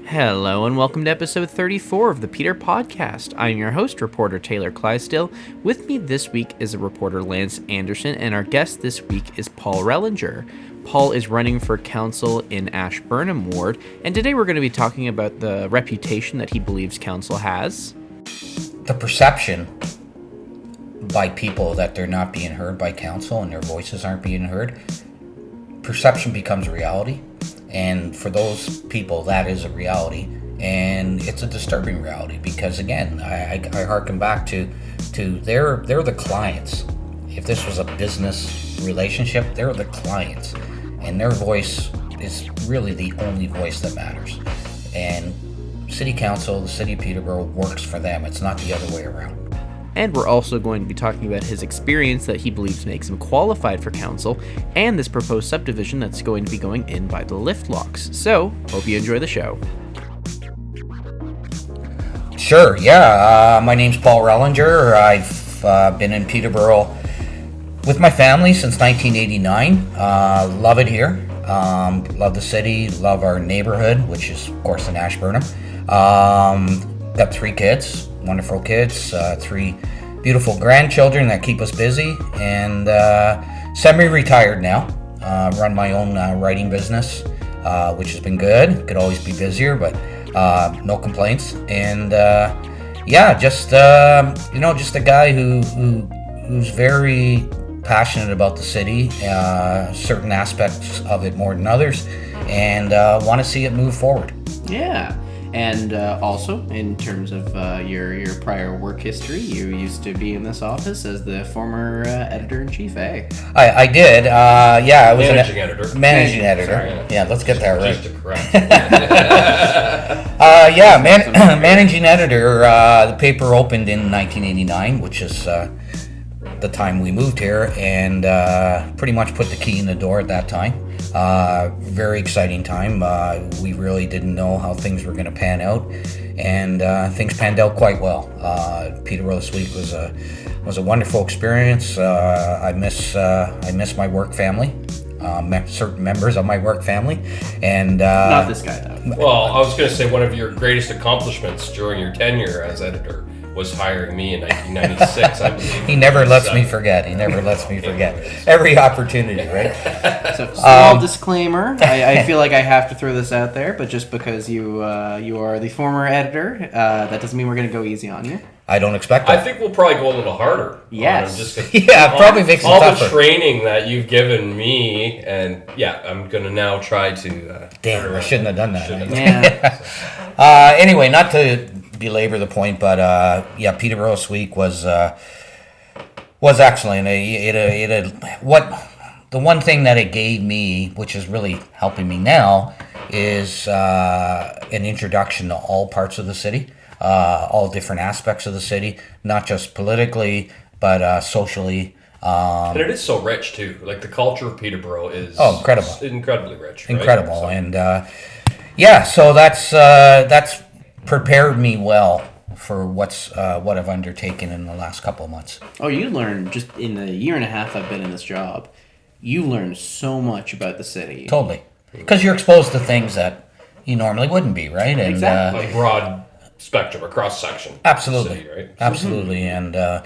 Hello and welcome to episode 34 of the Peterpodcast. I'm your host, reporter Taylor Clydesdale. With me this week is a reporter Lance Anderson, and our guest this week is Paul Rellinger. Paul is running for council in Ashburnham Ward, and today we're going to be talking about the reputation that he believes council has. The perception by people that they're not being heard by council and their voices aren't being heard, perception becomes reality. And for those people, that is a reality, and it's a disturbing reality because, again, I harken back to they're the clients. If this was a business relationship, they're the clients, and their voice is really the only voice that matters. And City Council, the City of Peterborough, works for them. It's not the other way around. And we're also going to be talking about his experience that he believes makes him qualified for council, and this proposed subdivision that's going to be going in by the lift locks. So, hope you enjoy the show. Sure, yeah. My name's Paul Rellinger. I've been in Peterborough with my family since 1989. Love it here. Love the city, love our neighborhood, which is, of course, in Ashburnham. Got 3 kids. Wonderful kids, 3 beautiful grandchildren that keep us busy, and semi-retired now. Run my own writing business, which has been good. Could always be busier, but no complaints. And just a guy who's very passionate about the city, certain aspects of it more than others, and want to see it move forward. Yeah. And also, in terms of your prior work history, you used to be in this office as the former editor-in-chief, eh? I did. I was managing editor. Managing editor. Sorry, yeah, let's get that right. Just to correct. Managing editor. The paper opened in 1989, which is the time we moved here, and pretty much put the key in the door at that time. Very exciting time. We really didn't know how things were going to pan out, and things panned out quite well. Peterborough this week was a wonderful experience. I miss my work family, certain members of my work family, and not this guy though. Well, I was going to say one of your greatest accomplishments during your tenure as editor was hiring me in 1996, I believe. He never lets me forget. Every opportunity, right? So, small disclaimer. I feel like I have to throw this out there, but just because you are the former editor, that doesn't mean we're going to go easy on you. I don't expect that. I think we'll probably go a little harder. Yes. Probably makes it all tougher. the training that you've given me, and I'm going to now try to... Damn, I shouldn't have done that. Yeah. Anyway, not to belabor the point, but Peterborough this week was excellent. The one thing that it gave me, which is really helping me now, is an introduction to all parts of the city, all different aspects of the city, not just politically, but socially. And it is so rich too. Like the culture of Peterborough is incredible, incredibly rich. Right? Incredible, So. And so that's prepared me well for what I've undertaken in the last couple of months. Oh, you learned just in the year and a half I've been in this job. You learned so much about the city. Totally, because you're exposed to things that you normally wouldn't be, right? And, exactly. Like broad spectrum, a cross section. Absolutely, City, right? Absolutely, and but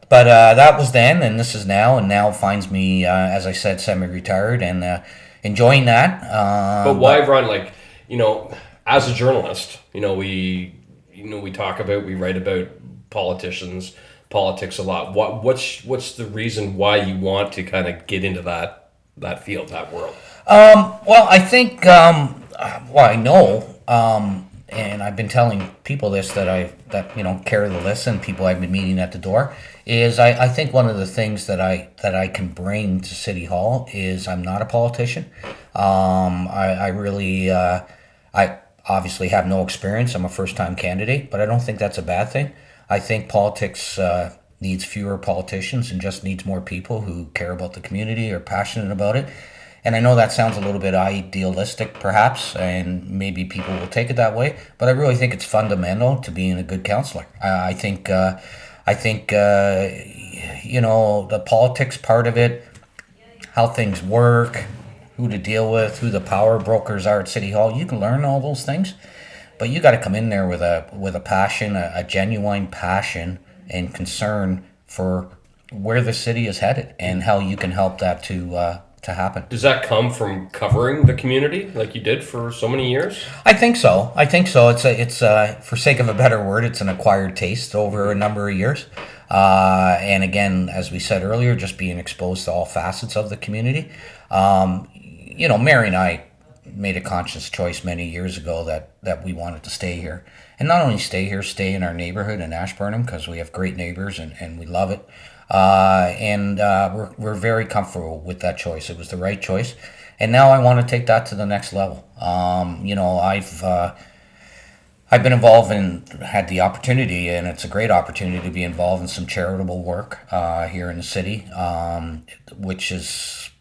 that was then, and this is now, and now finds me, as I said, semi-retired and enjoying that. But why run as a journalist? We talk about, we write about politics a lot. What's the reason why you want to kind of get into that field, that world? Well, I think I know, and I've been telling people this that care to listen, people I've been meeting at the door, is I think one of the things that I can bring to City Hall is I'm not a politician. I really I obviously have no experience. I'm a first-time candidate, but I don't think that's a bad thing. I think politics needs fewer politicians and just needs more people who care about the community, are passionate about it. And I know that sounds a little bit idealistic, perhaps, and maybe people will take it that way. But I really think it's fundamental to being a good councillor. I think the politics part of it, how things work, who to deal with, who the power brokers are at City Hall. You can learn all those things, but you got to come in there with a passion, a genuine passion and concern for where the city is headed and how you can help that to happen. Does that come from covering the community like you did for so many years? I think so. It's for sake of a better word, it's an acquired taste over a number of years. And again, as we said earlier, just being exposed to all facets of the community. Mary and I made a conscious choice many years ago that we wanted to stay here. And not only stay here, stay in our neighborhood in Ashburnham, because we have great neighbors and we love it. We're very comfortable with that choice. It was the right choice. And now I want to take that to the next level. I've been involved and had the opportunity, and it's a great opportunity to be involved in some charitable work here in the city, which has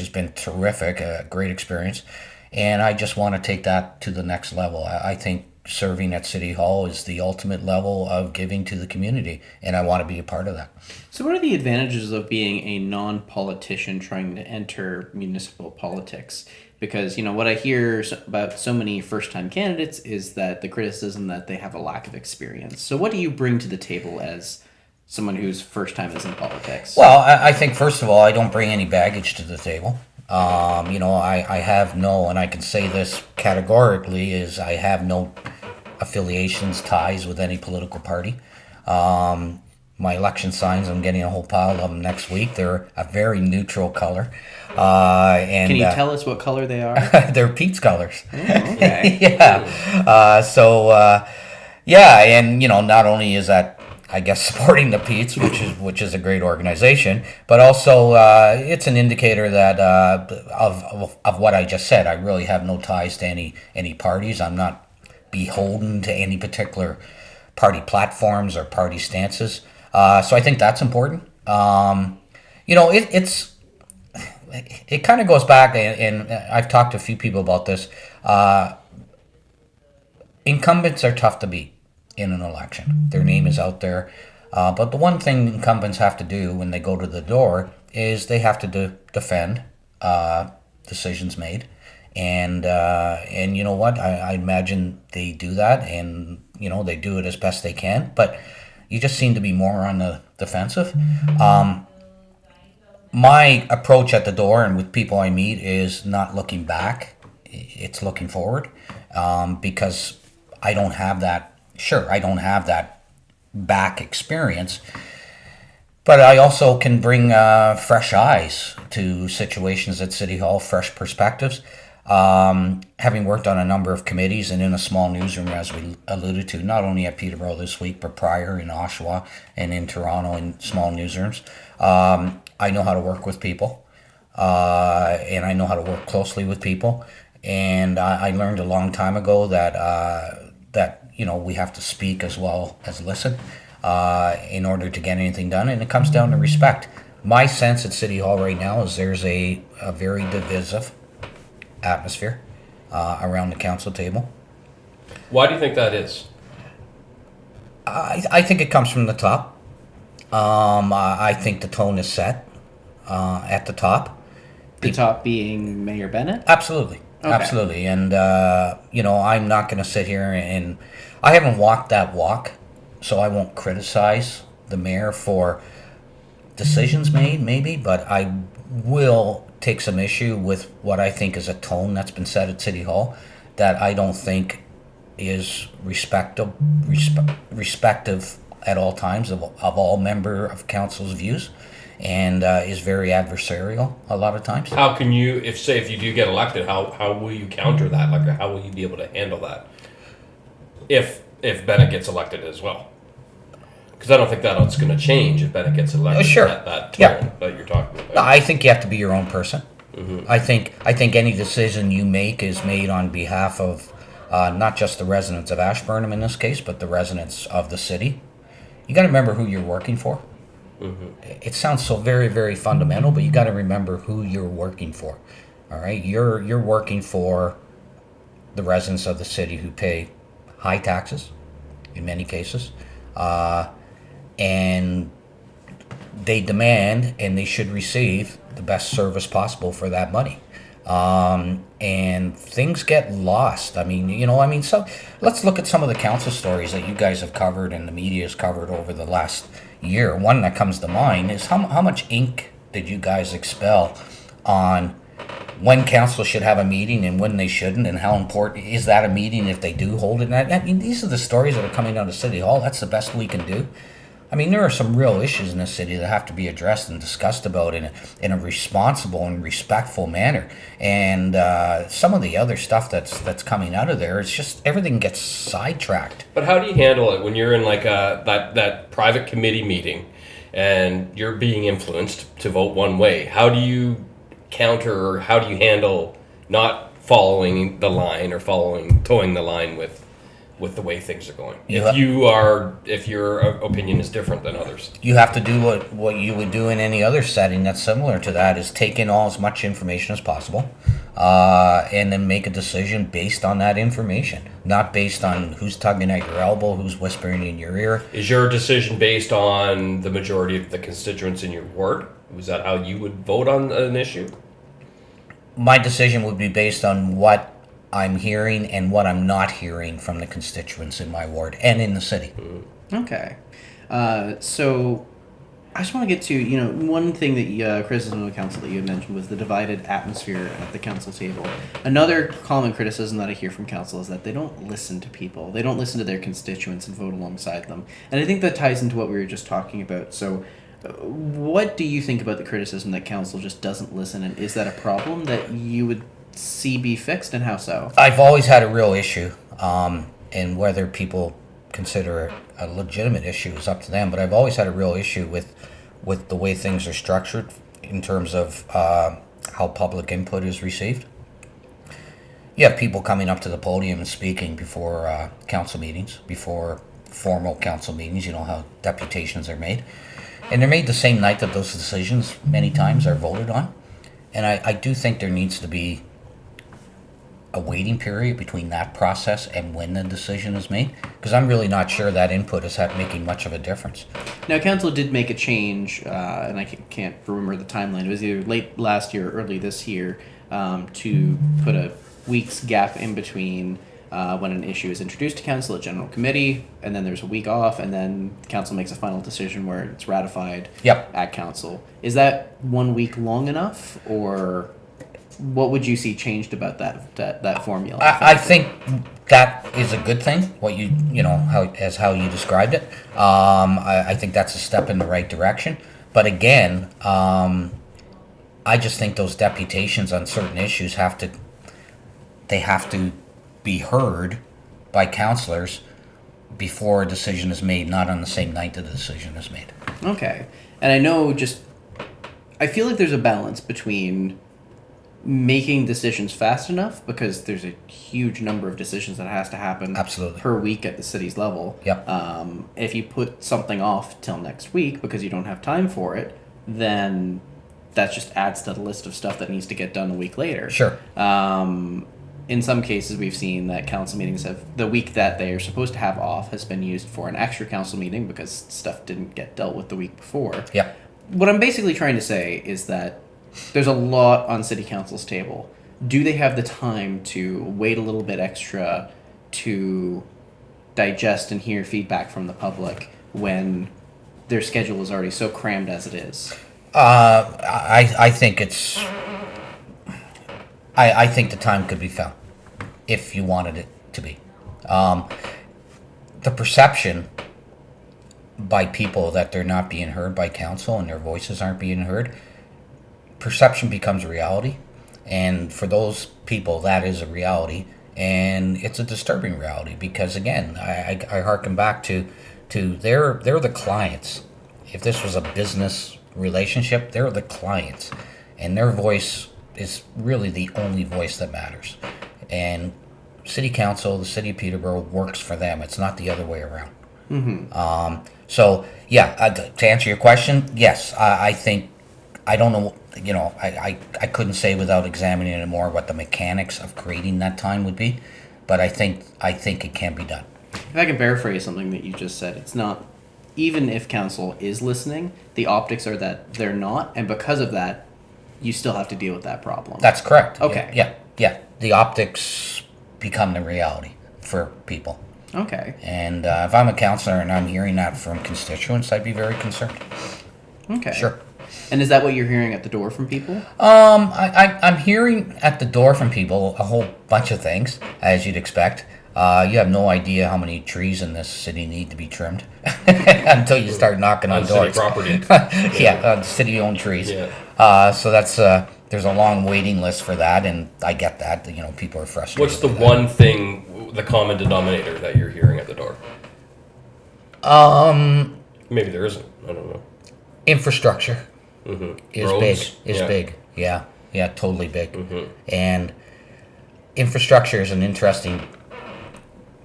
been terrific, a great experience. And I just want to take that to the next level. I think serving at City Hall is the ultimate level of giving to the community, and I want to be a part of that. So what are the advantages of being a non-politician trying to enter municipal politics? Because, what I hear about so many first-time candidates is that the criticism that they have a lack of experience. So what do you bring to the table as someone whose first time is in politics? Well, I think, first of all, I don't bring any baggage to the table. I have no, and I can say this categorically, is I have no affiliations, ties with any political party. My election signs, I'm getting a whole pile of them next week. They're a very neutral color. Can you tell us what color they are? They're Pete's colors. Oh, okay. Yeah. And not only is that, I guess, supporting the Pete's, which is a great organization, but also it's an indicator that of what I just said. I really have no ties to any parties. I'm not beholden to any particular party platforms or party stances. So I think that's important. It kind of goes back, and I've talked to a few people about this. Incumbents are tough to beat in an election. Their name is out there. But the one thing incumbents have to do when they go to the door is they have to defend decisions made. And you know what? I imagine they do that, and they do it as best they can. But you just seem to be more on the defensive. My approach at the door and with people I meet is not looking back. It's looking forward, because I don't have that. Sure, I don't have that back experience, but I also can bring fresh eyes to situations at City Hall, fresh perspectives. Having worked on a number of committees and in a small newsroom, as we alluded to, not only at Peterborough this week, but prior in Oshawa and in Toronto in small newsrooms, I know how to work with people, and I know how to work closely with people. And I learned a long time ago that we have to speak as well as listen in order to get anything done, and it comes down to respect. My sense at City Hall right now is there's a very divisive atmosphere around the council table. Why do you think that is? I think it comes from the top. I think the tone is set at the top. The top being Mayor Bennett? Absolutely. Okay. Absolutely. And, I'm not going to sit here and I haven't walked that walk, so I won't criticize the mayor for decisions made, maybe, but I will take some issue with what I think is a tone that's been set at City Hall that I don't think is respective at all times of all member of council's views, and is very adversarial a lot of times. How can you, if you do get elected, how will you counter that? Like, how will you be able to handle that if Bennett gets elected as well? Because I don't think that's going to change if Bennett gets elected. Sure. That tone that you're talking about. No, I think you have to be your own person. Mm-hmm. I think any decision you make is made on behalf of not just the residents of Ashburnham in this case, but the residents of the city. You got to remember who you're working for. Mm-hmm. It sounds so very, very fundamental, but you got to remember who you're working for. All right, you're working for the residents of the city who pay high taxes, in many cases, and they demand and they should receive the best service possible for that money. and things get lost. So let's look at some of the council stories that you guys have covered and the media has covered over the last year. One that comes to mind is how much ink did you guys expel on when council should have a meeting and when they shouldn't, and how important is that a meeting if they do hold it? These are the stories that are coming out of City Hall. That's the best we can do. There are some real issues in this city that have to be addressed and discussed about in a responsible and respectful manner. And some of the other stuff that's coming out of there, it's just everything gets sidetracked. But how do you handle it when you're in like that private committee meeting and you're being influenced to vote one way? How do you counter, or how do you handle not following the line or towing the line with the way things are going? If your opinion is different than others, you have to do what you would do in any other setting that's similar to that, is take in all as much information as possible, and then make a decision based on that information, not based on who's tugging at your elbow, who's whispering in your ear. Is your decision based on the majority of the constituents in your ward? Was that how you would vote on an issue? My decision would be based on what I'm hearing and what I'm not hearing from the constituents in my ward and in the city. Okay. So I just want to get to, one thing that criticism of the council that you had mentioned was the divided atmosphere at the council table. Another common criticism that I hear from council is that they don't listen to people. They don't listen to their constituents and vote alongside them. And I think that ties into what we were just talking about. So what do you think about the criticism that council just doesn't listen, and is that a problem that you would see be fixed, and how so? I've always had a real issue, and whether people consider it a legitimate issue is up to them, but I've always had a real issue with the way things are structured in terms of how public input is received. You have people coming up to the podium and speaking before council meetings, before formal council meetings, how deputations are made. And they're made the same night that those decisions many times are voted on. And I do think there needs to be a waiting period between that process and when the decision is made, because I'm really not sure that input is making much of a difference. Now, council did make a change, and I can't remember the timeline. It was either late last year or early this year, to put a week's gap in between when an issue is introduced to council at general committee, and then there's a week off, and then council makes a final decision where it's ratified at council. Is that 1 week long enough, or what would you see changed about that formula? I think that is a good thing. What how you described it. I think that's a step in the right direction. But again, I just think those deputations on certain issues have to be heard by councillors before a decision is made, not on the same night that the decision is made. Okay. And I know I feel like there's a balance between making decisions fast enough, because there's a huge number of decisions that has to happen per week at the city's level. Yep. If you put something off till next week because you don't have time for it, then that just adds to the list of stuff that needs to get done a week later. Sure. In some cases, we've seen that council meetings the week that they are supposed to have off has been used for an extra council meeting because stuff didn't get dealt with the week before. Yeah. What I'm basically trying to say is that there's a lot on city council's table. Do they have the time to wait a little bit extra to digest and hear feedback from the public when their schedule is already so crammed as it is? I think it's... I think the time could be found if you wanted it to be. The perception by people that they're not being heard by council and their voices aren't being heard, perception becomes reality. And for those people, that is a reality. And it's a disturbing reality because, again, I harken back to they're the clients. If this was a business relationship, they're the clients. And their voice is really the only voice that matters. And City Council, the City of Peterborough, works for them. It's not the other way around. Mm-hmm. To answer your question, yes, I think, I don't know, I couldn't say without examining it more what the mechanics of creating that time would be, but I think it can be done. If I can paraphrase something that you just said, it's not, even if council is listening, the optics are that they're not, and because of that, you still have to deal with that problem. That's correct. Okay. Yeah. The optics become the reality for people. Okay. And if I'm a councillor and I'm hearing that from constituents, I'd be very concerned. Okay. Sure. And is that what you're hearing at the door from people? I'm hearing at the door from people a whole bunch of things, as you'd expect. You have no idea how many trees in this city need to be trimmed until you start knocking on doors. City property. Yeah, city-owned trees. Yeah. So that's there's a long waiting list for that, and I get that. People are frustrated. What's the with one thing, the common denominator that you're hearing at the door? Maybe there isn't. I don't know. Infrastructure is Roads? big. Yeah, totally big. And infrastructure is an interesting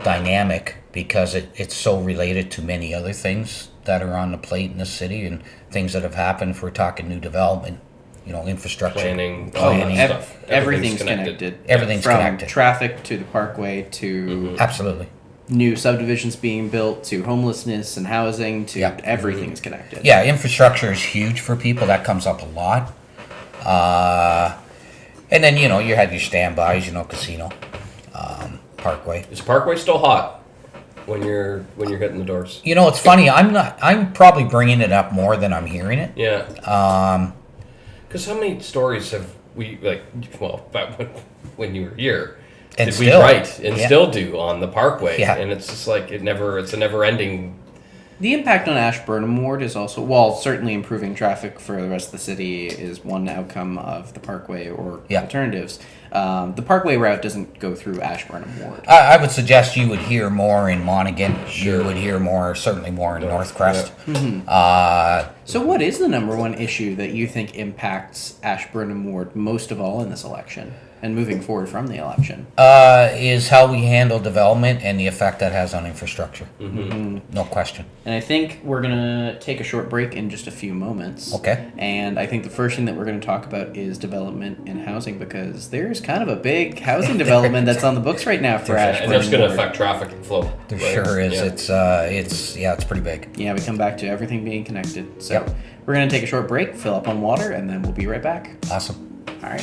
dynamic because it's so related to many other things that are on the plate in the city and things that have happened. If we're talking new development, infrastructure, Planning, all that stuff. Everything's connected. Everything's From connected. traffic to the parkway to Absolutely. new subdivisions being built to homelessness and housing to Yeah. everything's connected. Yeah, infrastructure is huge for people. That comes up a lot. And then you have your standbys, casino, parkway. Is Parkway still hot when you're hitting the doors? It's funny. I'm probably bringing it up more than I'm hearing it. Yeah. Because how many stories have we back when you were here? And did still, we write and still do on the Parkway? Yeah. And it's just like it's a never ending. The impact on Ashburnham Ward is also, while certainly improving traffic for the rest of the city is one outcome of the Parkway or alternatives. The Parkway route doesn't go through Ashburnham Ward. I would suggest you would hear more in Monaghan. Sure. You would hear certainly more in Northcrest. So what is the number one issue that you think impacts Ashburnham Ward most of all in this election and moving forward from the election? Is how we handle development and the effect that has on infrastructure. No question. And I think we're going to take a short break in just a few moments. Okay. And I think the first thing that we're going to talk about is development in housing because there's kind of a big housing development that's on the books right now for Ashburnham. And that's going to affect traffic and flow. There right? sure is. Yeah. It's pretty big. Yeah, we come back to everything being connected. So Yep. we're going to take a short break, fill up on water, and then we'll be right back. Awesome. All right.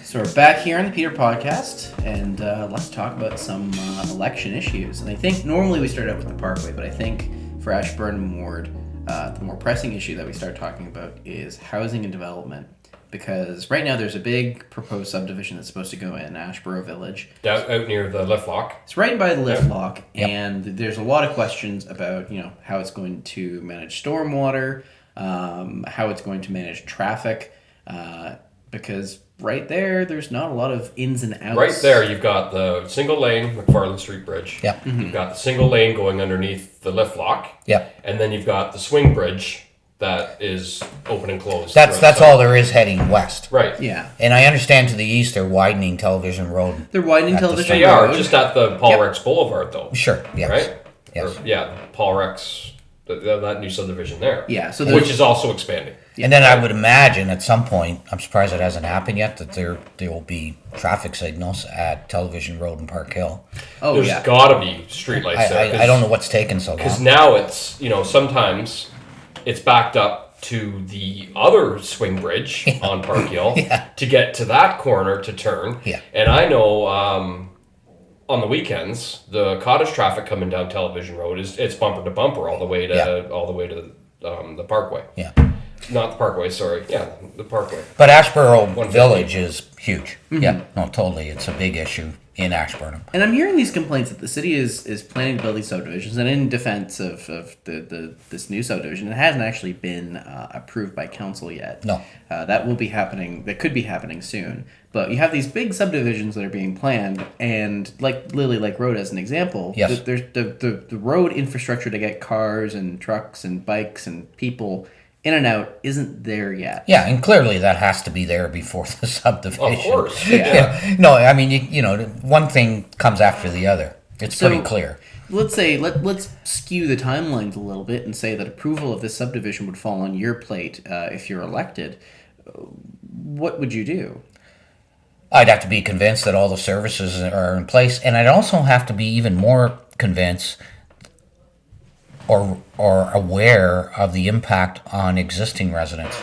So we're back here on the Peter Podcast, and let's talk about some election issues. And I think normally we start out with the Parkway, but I think for Ashburnham Ward, the more pressing issue that we start talking about is housing and development. Because right now there's a big proposed subdivision that's supposed to go in Ashborough Village. Out near the lift lock. It's right by the lift lock, Yep. and there's a lot of questions about how it's going to manage stormwater, how it's going to manage traffic, because right there's not a lot of ins and outs. Right there, you've got the single lane McFarland Street Bridge. Yep. You've got the single lane going underneath the lift lock. Yep. And then you've got the swing bridge that is open and closed. That's all there is heading west. Right. Yeah. And I understand to the east they're widening Television Road. They're widening At the Television They Road. are just at the Paul Rex Boulevard, though. Sure. Yes. Right. Yes. Paul Rex, that new subdivision there. Yeah, so which is also expanding. And then I would imagine at some point, I'm surprised it hasn't happened yet, that there will be traffic signals at Television Road and Park Hill. Oh, There's yeah. got to be streetlights there. I don't know what's taken so Because long. now it's, sometimes it's backed up to the other swing bridge on Park Hill to get to that corner to turn. Yeah. And I know on the weekends, the cottage traffic coming down Television Road it's bumper to bumper all the way to the Parkway. Yeah. Not the Parkway, sorry. Yeah, the Parkway. But Ashburnham 150. Village is huge. Yeah, no, totally. It's a big issue in Ashburnham. And I'm hearing these complaints that the city is planning to build these subdivisions, and in defense of this new subdivision, it hasn't actually been approved by council yet. No. That will be happening. That could be happening soon. But you have these big subdivisions that are being planned, and like Lily Lake Road as an example, Yes. there's the road infrastructure to get cars and trucks and bikes and people in and out isn't there yet. Yeah, and clearly that has to be there before the subdivision. Of course. Yeah. No, I mean, one thing comes after the other. It's So- pretty clear. Let's say let's skew the timelines a little bit and say that approval of this subdivision would fall on your plate if you're elected. What would you do? I'd have to be convinced that all the services are in place, and I'd also have to be even more convinced or aware of the impact on existing residents.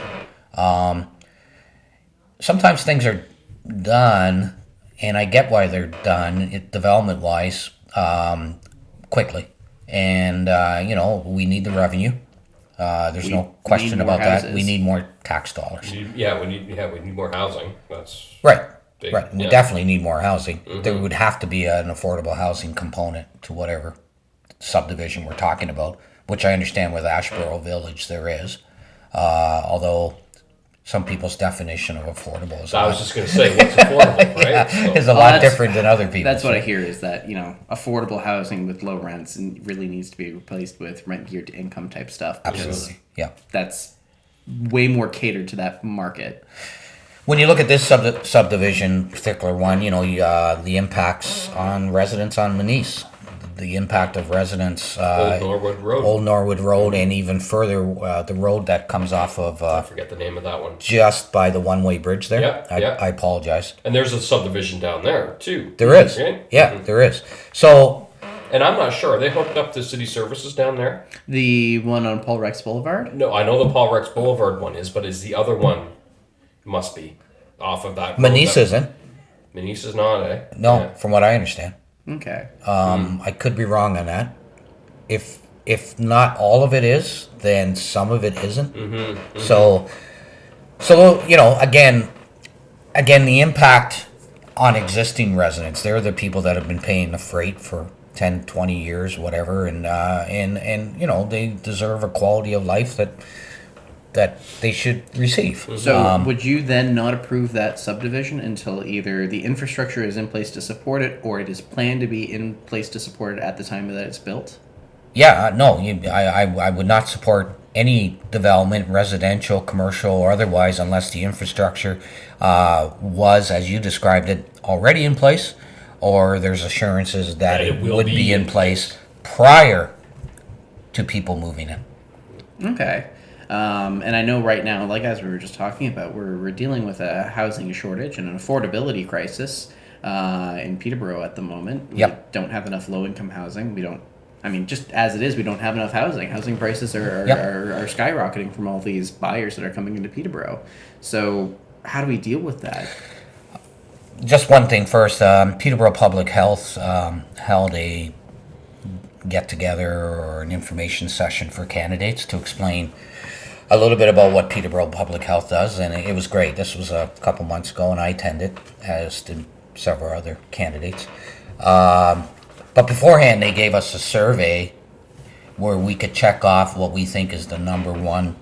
Sometimes things are done, and I get why they're done, development-wise, quickly. And, we need the revenue. There's no question about that. We need more tax dollars. We need more housing. That's Right. big. Right. We Yeah. definitely need more housing. There would have to be an affordable housing component to whatever subdivision we're talking about, which I understand with Ashburnham Village there is. Although some people's definition of affordable is I was just going to say, what's affordable, right? So, is a lot different than other people's. That's what I hear is that, affordable housing with low rents and really needs to be replaced with rent geared to income type stuff. Absolutely. Yeah. That's way more catered to that market. When you look at this subdivision, particular one, the impacts on residents on Manise, the impact of residents, Old Norwood Road, and even further, the road that comes off of, I forget the name of that one. just by the one-way bridge there. Yeah. I apologize. And there's a subdivision down there, too. There is. Right? Yeah, there is. So, And I'm not sure. Are they hooked up to city services down there? The one on Paul Rex Boulevard? No, I know the Paul Rex Boulevard one is, but is the other one must be off of that road? Manise isn't. Manise is not, eh? No, Yeah. from what I understand. Okay. I could be wrong on that. If not all of it is, then some of it isn't. So again, the impact on existing residents. They're the people that have been paying the freight for 10, 20 years, whatever, and they deserve a quality of life that they should receive. So would you then not approve that subdivision until either the infrastructure is in place to support it or it is planned to be in place to support it at the time that it's built? Yeah, no, I would not support any development, residential, commercial, or otherwise, unless the infrastructure was, as you described it, already in place, or there's assurances that it would be in place prior to people moving in. Okay. And I know right now, like as we were just talking about, we're dealing with a housing shortage and an affordability crisis in Peterborough at the moment. We don't have enough low-income housing. Just as it is, we don't have enough housing. Housing prices are skyrocketing from all these buyers that are coming into Peterborough. So how do we deal with that? Just one thing first. Peterborough Public Health held a get-together or an information session for candidates to explain a little bit about what Peterborough Public Health does, and it was great. This was a couple months ago, and I attended, as did several other candidates. But beforehand, they gave us a survey where we could check off what we think is the number one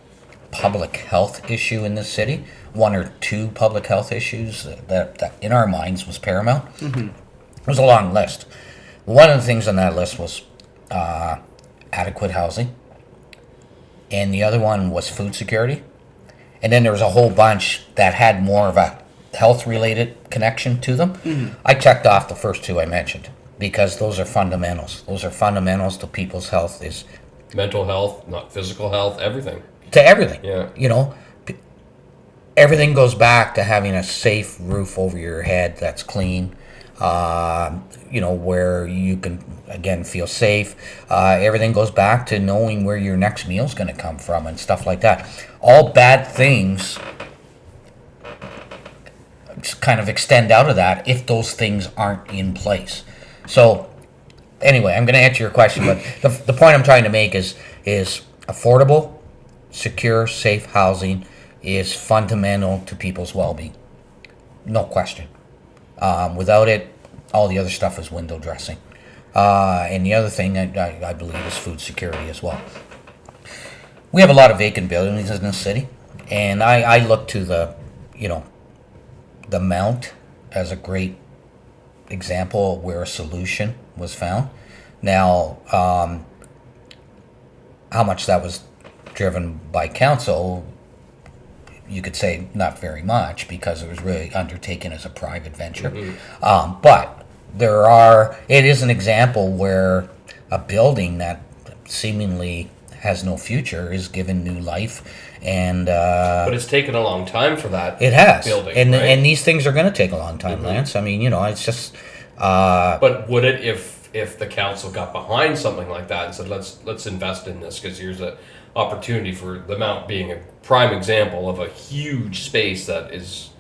public health issue in this city, one or two public health issues that in our minds was paramount. It was a long list. One of the things on that list was adequate housing, and the other one was food security. And then there was a whole bunch that had more of a health-related connection to them. I checked off the first two I mentioned because those are fundamentals. Those are fundamentals to people's health, is Mental health, not physical health, everything. to everything. Yeah. Everything goes back to having a safe roof over your head that's clean, where you can, again, feel safe. Everything goes back to knowing where your next meal's going to come from and stuff like that. All bad things just kind of extend out of that if those things aren't in place. So, anyway, I'm going to answer your question, but the point I'm trying to make is affordable, secure, safe housing is fundamental to people's well-being. No question. Without it, all the other stuff is window dressing. And the other thing I believe is food security as well. We have a lot of vacant buildings in this city, and I look to the Mount as a great example where a solution was found. Now, how much that was driven by council, you could say not very much, because it was really undertaken as a private venture. But it is an example where a building that seemingly has no future is given new life, and but it's taken a long time for that. It has, building, and right? and these things are going to take a long time, Lance. I mean, it's just. But would it, if if the council got behind something like that and said, let's invest in this because here's a opportunity for the Mount being a prime example of a huge space that is,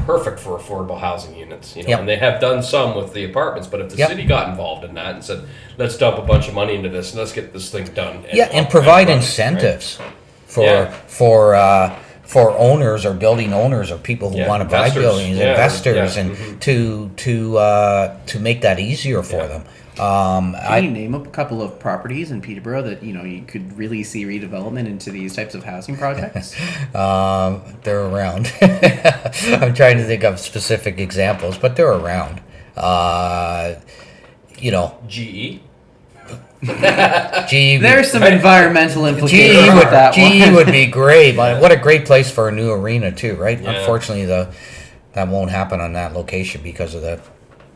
perfect for affordable housing units. Yep. And they have done some with the apartments, but if the Yep. city got involved in that and said, let's dump a bunch of money into this and let's get this thing done. And provide running, incentives Yeah. for owners or building owners or people who Yeah, want to buy investors. buildings, Yeah, investors, yeah, and to make that easier for them. Can you name a couple of properties in Peterborough that you could really see redevelopment into these types of housing projects? They're around. I'm trying to think of specific examples, but they're around. GE. GE. There's some environmental implications GE with that GE one. would be great. But what a great place for a new arena too, right? Yeah. Unfortunately, that won't happen on that location because of the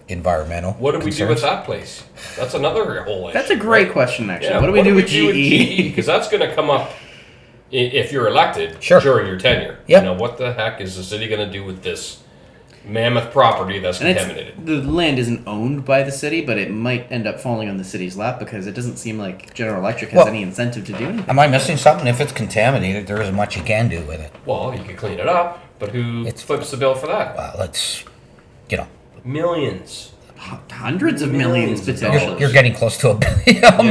environmental. What do we do concerns. with that place? That's another whole issue. That's a great right? question, actually. Yeah, what do we do with GE? Because that's going to come up if you're elected Sure. during your tenure. Yep. What the heck is the city going to do with this mammoth property that's And contaminated? the land isn't owned by the city, but it might end up falling on the city's lap because it doesn't seem like General Electric has Well, any incentive to do anything. Am I missing something? If it's contaminated, there isn't much you can do with it. Well, you could clean it up, but who It's- flips the bill for that? Well, it's Millions. Hundreds of millions, Millions of potentially. dollars. you're getting close to a billion. Yeah.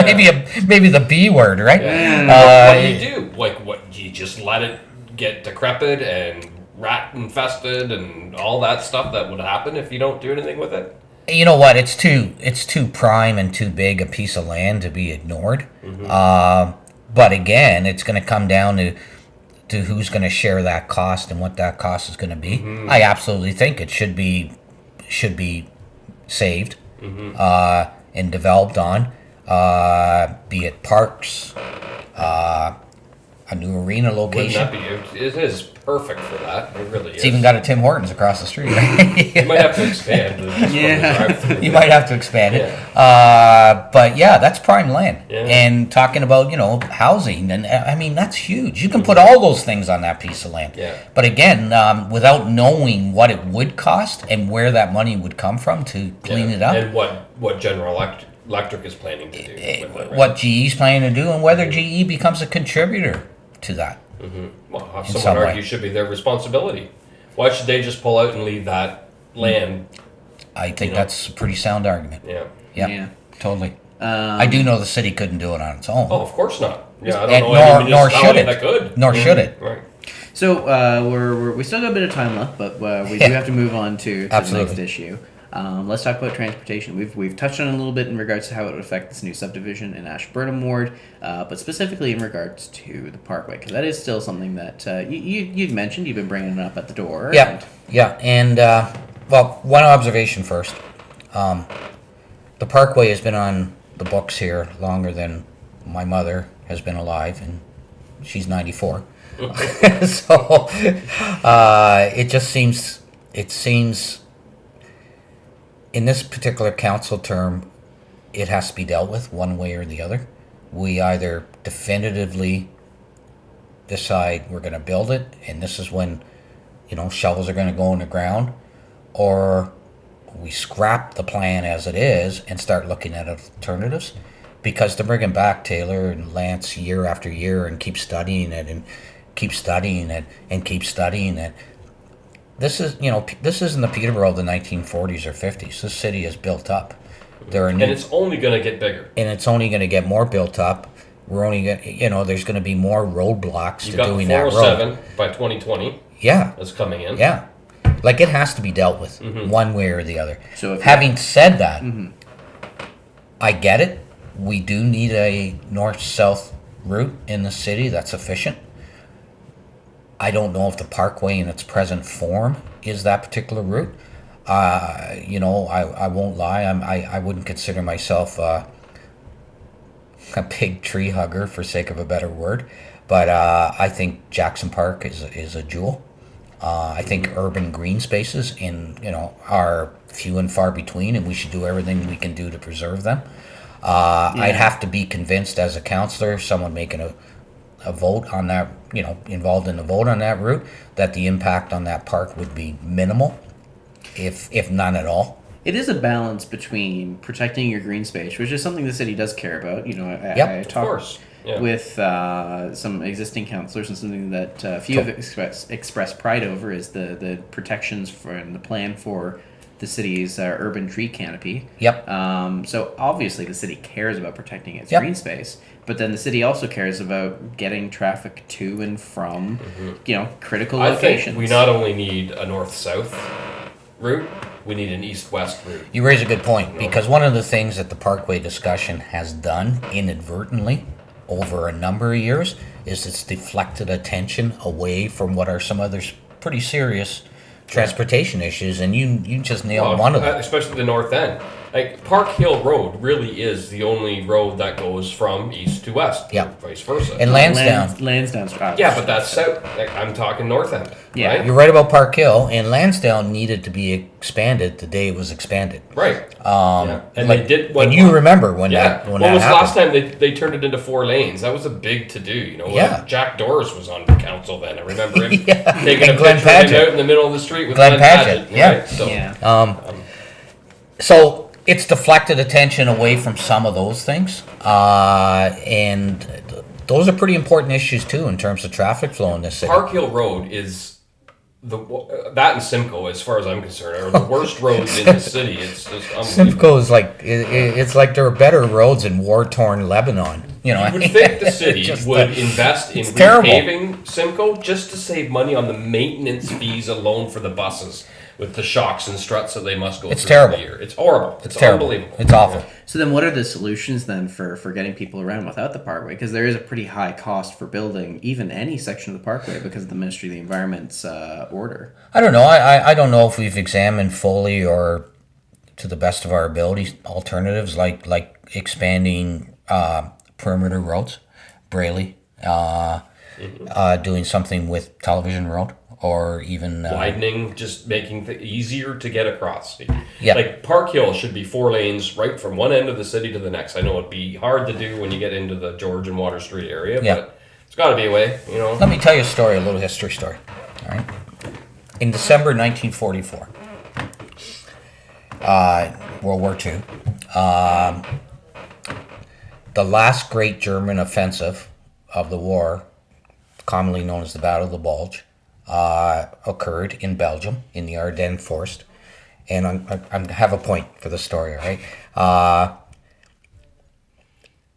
maybe the B word, right? What do you do? What do you just let it get decrepit and rat infested and all that stuff that would happen if you don't do anything with it? You know what? It's too prime and too big a piece of land to be ignored. But again, it's going to come down to who's going to share that cost and what that cost is going to be. I absolutely think it should be saved and developed on, be it parks, a new arena Wouldn't location. that be? It is perfect for that. It really is. It's even got a Tim Hortons across the street. Right? You might have to expand. You might have to expand it. But yeah, that's prime land. Yeah. And talking about, housing, and I mean, that's huge. You can put all those things on that piece of land. Yeah. But again, without knowing what it would cost and where that money would come from to clean it up, And what General Electric is planning to do. with it, right? what GE's planning to do, and whether GE becomes a contributor to that. Well, have some someone way. argue should be their responsibility. Why should they just pull out and leave that land? I think know. that's a pretty sound argument. Yeah. Yeah, Yeah. totally. I do know the city couldn't do it on its own. Oh, of course not. Yeah, I don't And know any nor should municipality it. that could. Nor should it. Right. So we still got a bit of time left, but we do have to move on to the Absolutely. next issue. Let's talk about transportation. We've touched on it a little bit in regards to how it would affect this new subdivision in Ashburnham Ward, but specifically in regards to the Parkway, because that is still something that you'd mentioned. You've been bringing it up at the door. Yeah, yeah, and well, one observation first. The Parkway has been on the books here longer than my mother has been alive, and she's 94. So it just seems in this particular council term, it has to be dealt with one way or the other. We either definitively decide we're going to build it, and this is when shovels are going to go in the ground, or we scrap the plan as it is and start looking at alternatives. Because to bring it back, Taylor and Lance, year after year, and keep studying it and keep studying it and keep studying it. This isn't the Peterborough of the 1940s or 50s. This city is built up. There are And it's only going to get bigger. and it's only going to get more built up. We're only going there's going to be more roadblocks You've to got the doing that road. 407 by 2020 Yeah, that's coming in. yeah. Like it has to be dealt with one way or the other. So if having said that, I get it. We do need a north-south route in the city that's efficient. I don't know if the Parkway in its present form is that particular route. I won't lie. I wouldn't consider myself a big tree hugger, for sake of a better word, but I think Jackson Park is a jewel. I think urban green spaces are few and far between, and we should do everything we can do to preserve them. I'd have to be convinced as a councillor, someone making a vote on that, involved in the vote on that route, that the impact on that park would be minimal, if none at all. it is a balance between protecting your green space, which is something the city does care about. You know, I Yep. talked course. Yeah. with some existing councillors, and something that few have expressed pride over is the protections for and the plan for the city's urban tree canopy. Yep. So obviously the city cares about protecting its Yep. green space, but then the city also cares about getting traffic to and from, critical I locations. think we not only need a north-south route, we need an east-west route. You raise a good point, because one of the things that the Parkway discussion has done inadvertently over a number of years is it's deflected attention away from what are some other pretty serious transportation issues, and you just nailed one of them. Especially the north end. Like, Park Hill Road really is the only road that goes from east to west, Yeah. or vice versa. And Lansdowne, Lansdowne's yeah, but that's south. Like, I'm talking north end. Yeah. Right? you're right about Park Hill, and Lansdowne needed to be expanded the day it was expanded. Right. Yeah. And Like, they did. and you remember when Yeah. that when Well, that it was the last happened. time they turned it into 4 lanes. That was a big to do. Yeah. Jack Doris was on the council then. I remember him Yeah. taking And a Glenn picture of him Padgett. out in the middle of the street with Glenn Glenn Padgett, Padgett. yeah. Right? So, Yeah. So it's deflected attention away from some of those things, and those are pretty important issues too in terms of traffic flow in this city. Park Hill Road is that and Simcoe, as far as I'm concerned, are the worst roads in the city. It's just unbelievable. Simcoe is like it's like there are better roads in war-torn Lebanon. You know, You would think the city Just, would invest in it's terrible. repaving Simcoe just to save money on the maintenance fees alone for the buses with the shocks and struts that they must go It's through terrible. every year. It's horrible. It's terrible. unbelievable. It's awful. So then what are the solutions then for getting people around without the parkway? Because there is a pretty high cost for building even any section of the parkway because of the Ministry of the Environment's order. I don't know. I don't know if we've examined fully or to the best of our ability alternatives like expanding perimeter roads, Brayley, doing something with Television Road, or even Widening, just making it easier to get across. Yeah. Like Park Hill should be 4 lanes right from one end of the city to the next. I know it'd be hard to do when you get into the George and Water Street area, Yeah. but it's got to be a way, you know. Let me tell you a story, a little history story. All right. In December 1944, World War II, the last great German offensive of the war, commonly known as the Battle of the Bulge, occurred in Belgium in the Ardennes Forest. And I have a point for the story, all right?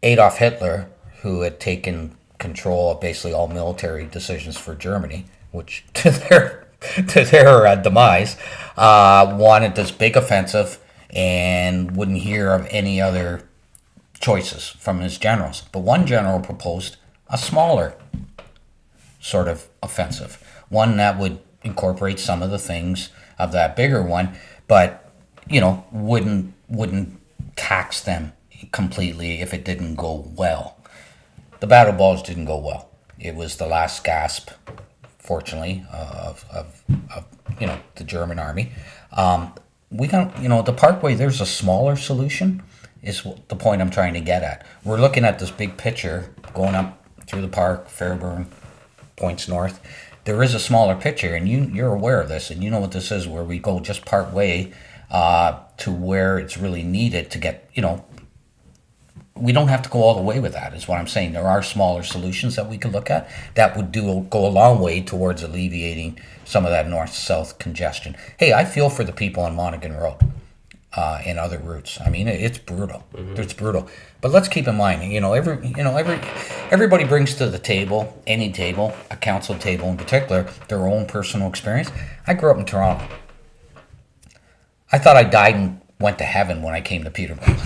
Adolf Hitler, who had taken control of basically all military decisions for Germany, which to their demise, wanted this big offensive and wouldn't hear of any other choices from his generals. But one general proposed a smaller sort of offensive, one that would incorporate some of the things of that bigger one, but wouldn't tax them completely if it didn't go well. The Battle of Bulge didn't go well. It was the last gasp, fortunately, of the German army. We got the Parkway. There's a smaller solution. Is the point I'm trying to get at. We're looking at this big picture going up through the park, Fairburn, points north. There is a smaller picture, and you're aware of this, and you know what this is, where we go just part way to where it's really needed to get, we don't have to go all the way with that, is what I'm saying. There are smaller solutions that we could look at that would go a long way towards alleviating some of that north-south congestion. Hey, I feel for the people on Monaghan Road and other routes. I mean, it's brutal. Mm-hmm. It's brutal. But let's keep in mind, everybody brings to the table, any table, a council table in particular, their own personal experience. I grew up in Toronto. I thought I died and went to heaven when I came to Peterborough.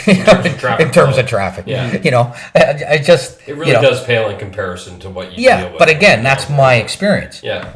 In terms of traffic. Yeah. I just... It really does pale in comparison to what you deal Yeah, with. but again, that's my experience. Yeah.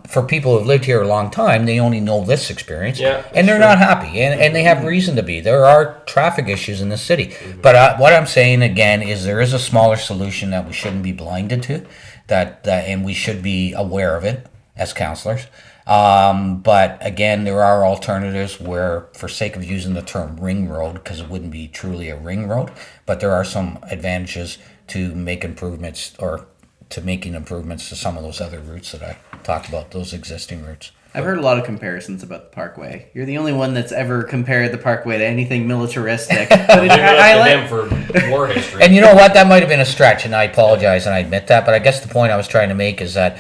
For people who've lived here a long time, they only know this experience, Yeah, and they're true. not happy, and they have reason to be. There are traffic issues in the city, but what I'm saying again is there is a smaller solution that we shouldn't be blinded to, and we should be aware of it as councillors. But again, there are alternatives where, for sake of using the term ring road, because it wouldn't be truly a ring road, but there are some advantages to make improvements or to making improvements to some of those other routes that I talked about, those existing routes. I've heard a lot of comparisons about the Parkway. You're the only one that's ever compared the Parkway to anything militaristic. But I like him for war history. And you know what? That might have been a stretch, and I apologize and I admit that. But I guess the point I was trying to make is that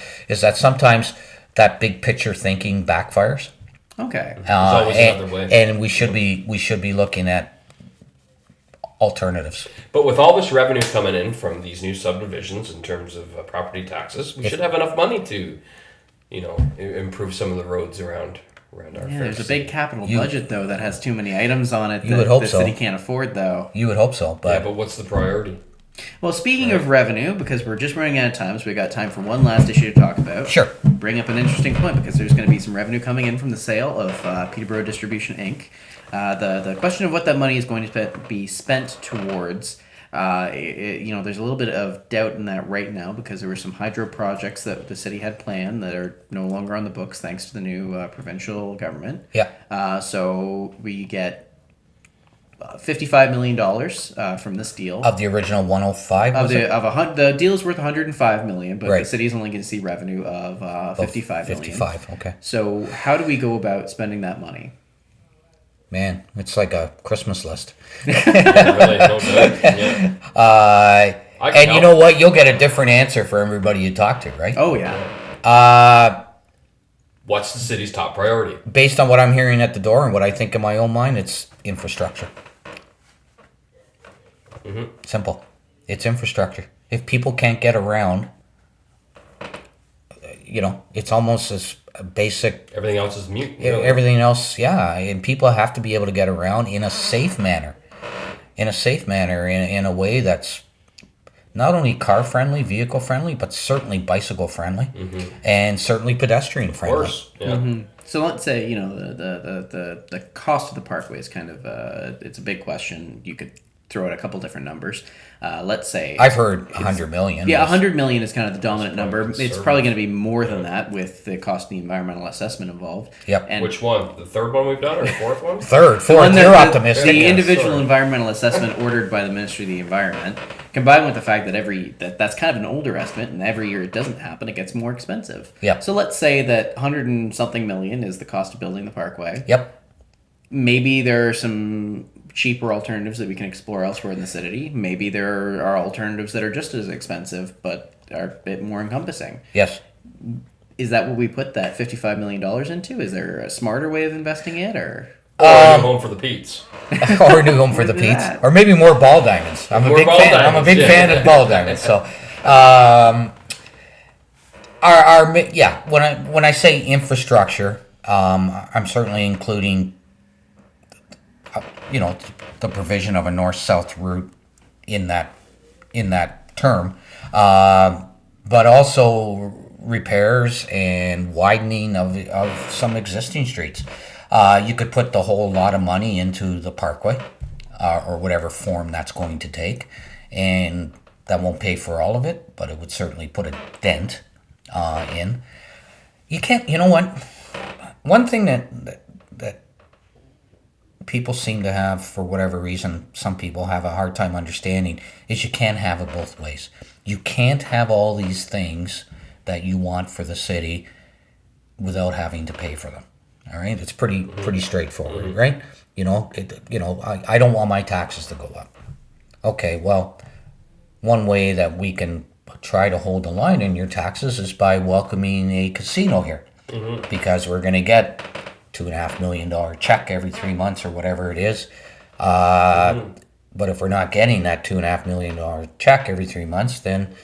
sometimes that big picture thinking backfires. Okay. There's always another way. And we should be looking at alternatives. But with all this revenue coming in from these new subdivisions in terms of property taxes, we should have enough money to, improve some of the roads around our Yeah, there's a city. big capital budget, though, that has too many items on it You that would hope the so. city can't afford, though. You would hope so, Yeah, but but what's the priority? Well, speaking of revenue, because we're just running out of time, so we got time for one last issue to talk about. Sure. Bring up an interesting point, because there's going to be some revenue coming in from the sale of Peterborough Distribution Inc. The question of what that money is going to be spent towards, there's a little bit of doubt in that right now, because there were some hydro projects that the city had planned that are no longer on the books thanks to the new provincial government. yeah. So we get $55 million from this deal. Of the original 105, was it? The deal is worth $105 million, but the Right. city's only going to see revenue of $55 million. 55, okay. So how do we go about spending that money? Man, it's like a Christmas list. Yeah, really, no doubt. Yeah. I can And you help. know what? You'll get a different answer for everybody you talk to, right? Oh yeah, What's the city's top priority? Based on what I'm hearing at the door and what I think in my own mind, it's infrastructure. Simple. It's infrastructure. If people can't get around, it's almost as basic. Everything else is mute. Really. Everything else, yeah. And people have to be able to get around in a safe manner. In a way that's not only car friendly, vehicle friendly, but certainly bicycle friendly, and certainly pedestrian Of friendly. course. Yeah. So let's say the cost of the parkway is kind of it's a big question. You could throw out a couple different numbers. Let's say I've heard 100 million. Yeah, 100 million is kind of the dominant number. It's conservative. probably going to be more than that with the cost of the environmental assessment involved. Yep. And Which one? The third one we've done, or the fourth one? Third, the fourth, one that- you're the- optimistic. The Yeah, individual sorry. environmental assessment ordered by the Ministry of the Environment, combined with the fact that that's kind of an older estimate, and every year it doesn't happen, it gets more expensive. Yep. So let's say that 100 and something million is the cost of building the parkway. Yep. Maybe there are some cheaper alternatives that we can explore elsewhere in the city. Maybe there are alternatives that are just as expensive but are a bit more encompassing. Yes. Is that what we put that $55 million into? Is there a smarter way of investing it, or? Or a new home for the Pete's. Or a new home for the Where's Pete's. that? Or maybe more ball diamonds. I'm a More big ball fan. I'm a diamonds, big yeah. fan of ball diamonds. So, when I say infrastructure, I'm certainly including, the provision of a north-south route in that term, but also repairs and widening of some existing streets. You could put the whole lot of money into the parkway, or whatever form that's going to take, and that won't pay for all of it, but it would certainly put a dent in. You can't. You know what? One thing that people seem to have, for whatever reason, some people have a hard time understanding, is you can't have it both ways. You can't have all these things that you want for the city without having to pay for them. All right, it's pretty straightforward, right? I don't want my taxes to go up. Okay, well, one way that we can try to hold the line in your taxes is by welcoming a casino here, because we're going to get $2.5 million check every 3 months or whatever it is. But if we're not getting that $2.5 million check every 3 months, then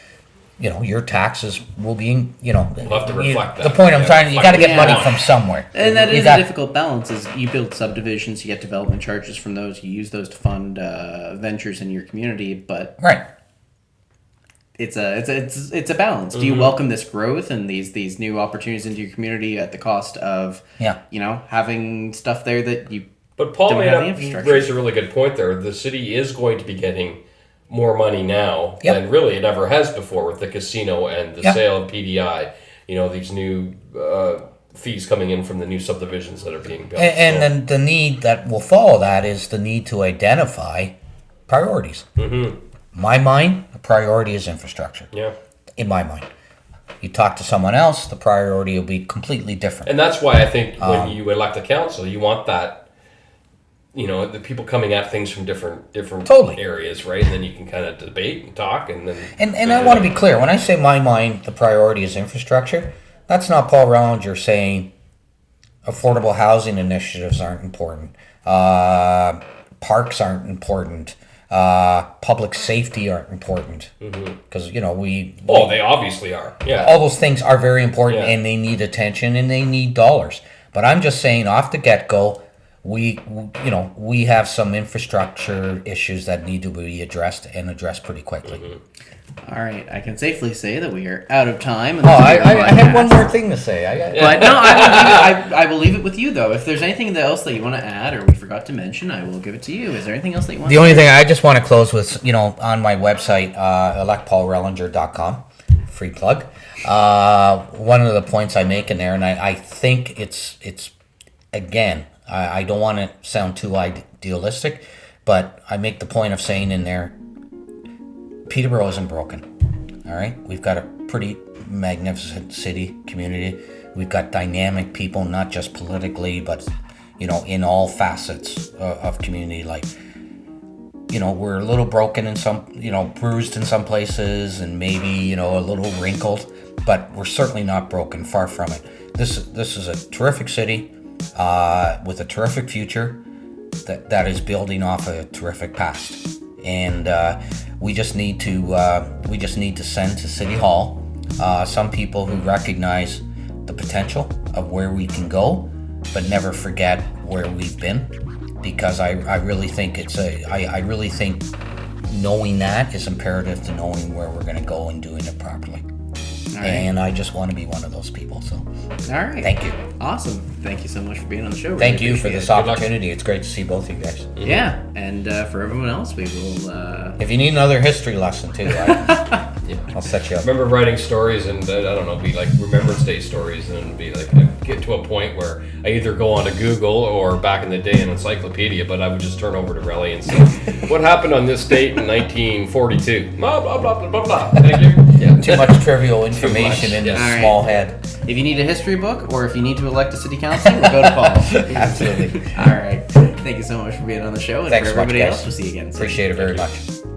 your taxes will be, We'll have to reflect the that. point I'm trying to, you got to get reflect money that. from somewhere. And that You is got- a difficult balance. Is you build subdivisions, you get development charges from those, you use those to fund ventures in your community, but Right. it's a balance. Do you welcome this growth and these new opportunities into your community at the cost of having stuff there that you But Paul don't have the infrastructure? raised a really good point there. The city is going to be getting more money now Yep. than really it ever has before with the casino and the Yep. sale of PDI. These new fees coming in from the new subdivisions that are being built. And then the need that will follow that is the need to identify priorities. My mind, a priority is infrastructure. yeah. In my mind, You talk to someone else, the priority will be completely different. And that's why I think when you elect a council, you want that, the people coming at things from different Totally. areas, right? And then you can kind of debate and talk, and then. And I want to be clear, when I say my mind, the priority is infrastructure, that's not Paul Rellinger saying affordable housing initiatives aren't important, parks aren't important, public safety aren't important, because they obviously are. Yeah. all those things are very important, Yeah. and they need attention and they need dollars. But I'm just saying, off the get-go, we have some infrastructure issues that need to be addressed pretty quickly. All right, I can safely say that we are out of time. I had one more thing to say. But no, I will leave it with you, though. If there's anything else that you want to add or we forgot to mention, I will give it to you. Is there anything else that you want The only thing I just want to close with, on my website, electpaulrellinger.com, free plug. One of the points I make in there, and I think it's again, I don't want to sound too idealistic, but I make the point of saying in there, Peterborough isn't broken. All right, we've got a pretty magnificent city community. We've got dynamic people, not just politically, but in all facets of community life. We're a little broken in some, bruised in some places, and maybe a little wrinkled, but we're certainly not broken. Far from it. This is a terrific city with a terrific future that is building off a terrific past. And we just need to send to City Hall some people who recognize the potential of where we can go, but never forget where we've been, because I really think I really think knowing that is imperative to knowing where we're going to go and doing it properly. Right. And I just want to be one of those people. So, all right, thank you. Awesome. Thank you so much for being on the show. Really Thank you for this appreciate opportunity. It's great to see both of you guys. it. Yeah, and for everyone else, we will. If you need another history lesson too, I'll set you I up. remember writing stories, and I don't know, be like Remembrance Day stories, and be like, I get to a point where I either go onto Google or back in the day an encyclopedia, but I would just turn over to Relly and say, what happened on this date in 1942? Blah, blah, blah, blah, blah, blah. Thank you. Yeah. Too much trivial information in yeah. this All right. small head. If you need a history book, or if you need to elect a city council, go to Paul. Absolutely. All right. Thank you so much for being on the show, and Thanks for much, everybody guys. else, we'll see you again soon. Appreciate it very much.